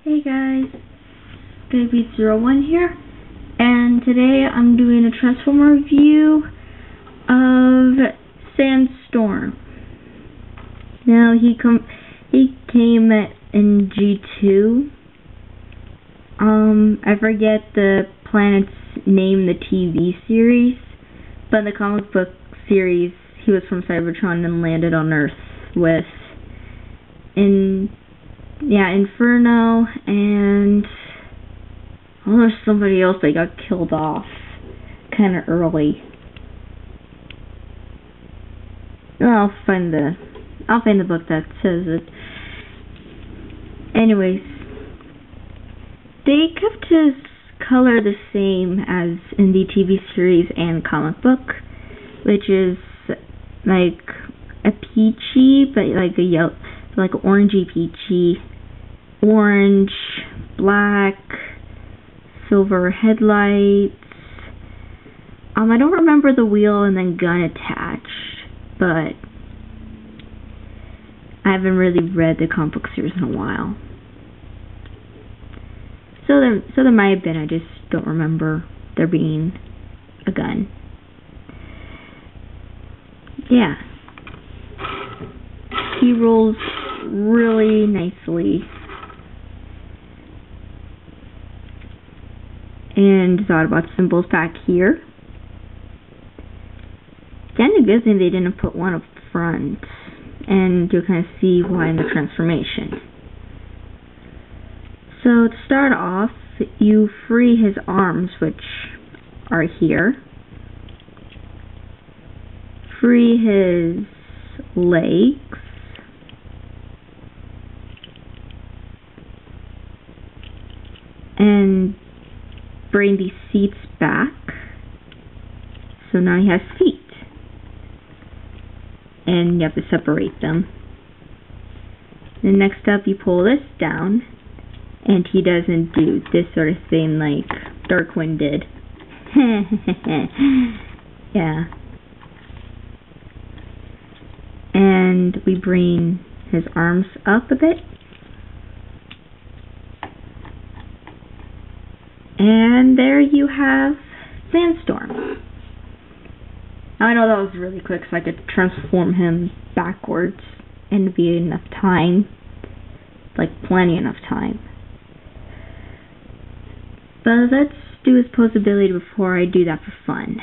Hey guys, Baby01 here, and today I'm doing a Transformer review of Sandstorm. Now he came in G2. I forget the planet's name, the TV series, but in the comic book series he was from Cybertron and landed on Earth with Inferno, and there's somebody else that got killed off kind of early. I'll find the book that says it. Anyways, they kept his color the same as in the TV series and comic book, which is like a peachy, but like a yellow, like orangey peachy. Orange, black, silver headlights. I don't remember the wheel and then gun attached, but I haven't really read the comic book series in a while. So there might have been, I just don't remember there being a gun. Yeah. He rolls really nicely. And the Autobot symbols back here. Kind of good thing they didn't put one up front, and you'll kind of see why in the transformation. So to start off, you free his arms, which are here. Free his legs. And bring these seats back. So now he has feet. And you have to separate them. Then next up you pull this down, and he doesn't do this sort of thing like Darkwind did. Yeah. And we bring his arms up a bit. And there you have Sandstorm. I know that was really quick, so I could transform him backwards and be enough time. Like, plenty enough time. But let's do his pose ability before I do that for fun.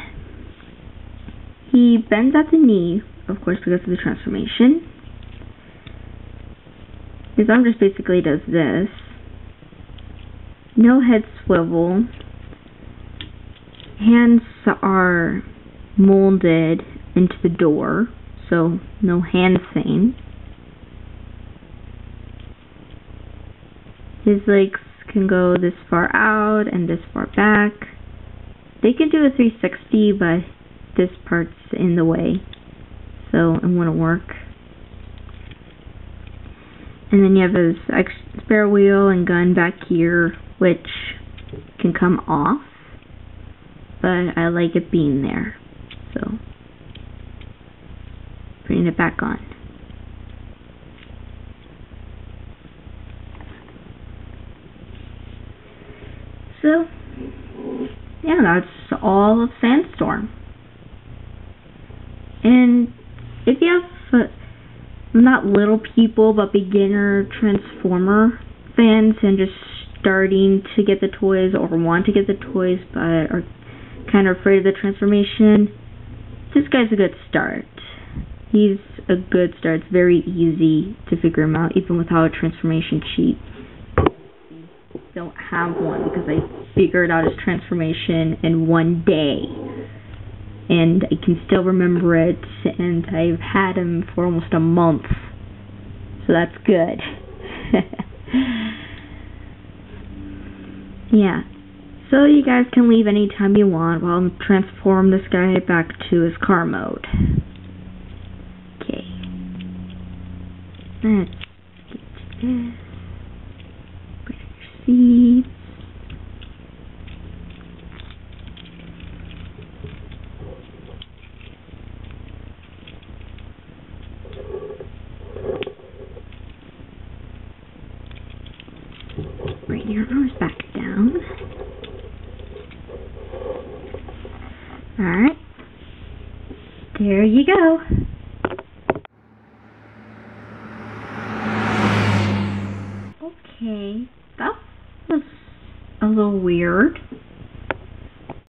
He bends at the knee, of course, because of the transformation. His arm just basically does this. No head swivel. Hands are molded into the door, so no hand thing. His legs can go this far out and this far back. They can do a 360, but this part's in the way, so it wouldn't work. And then you have his spare wheel and gun back here, which can come off, but I like it being there, so putting it back on. So yeah, that's all of Sandstorm. And if you have not little people, but beginner Transformer fans and just starting to get the toys or want to get the toys but are kind of afraid of the transformation, this guy's a good start. He's a good start. It's very easy to figure him out, even without a transformation sheet. I don't have one because I figured out his transformation in one day. And I can still remember it, and I've had him for almost a month. So that's good. Yeah. So you guys can leave anytime you want while I transform this guy back to his car mode. Okay. Let's get this. Put your seats. bring your arms back down. Alright. There you go. Okay, that was a little weird.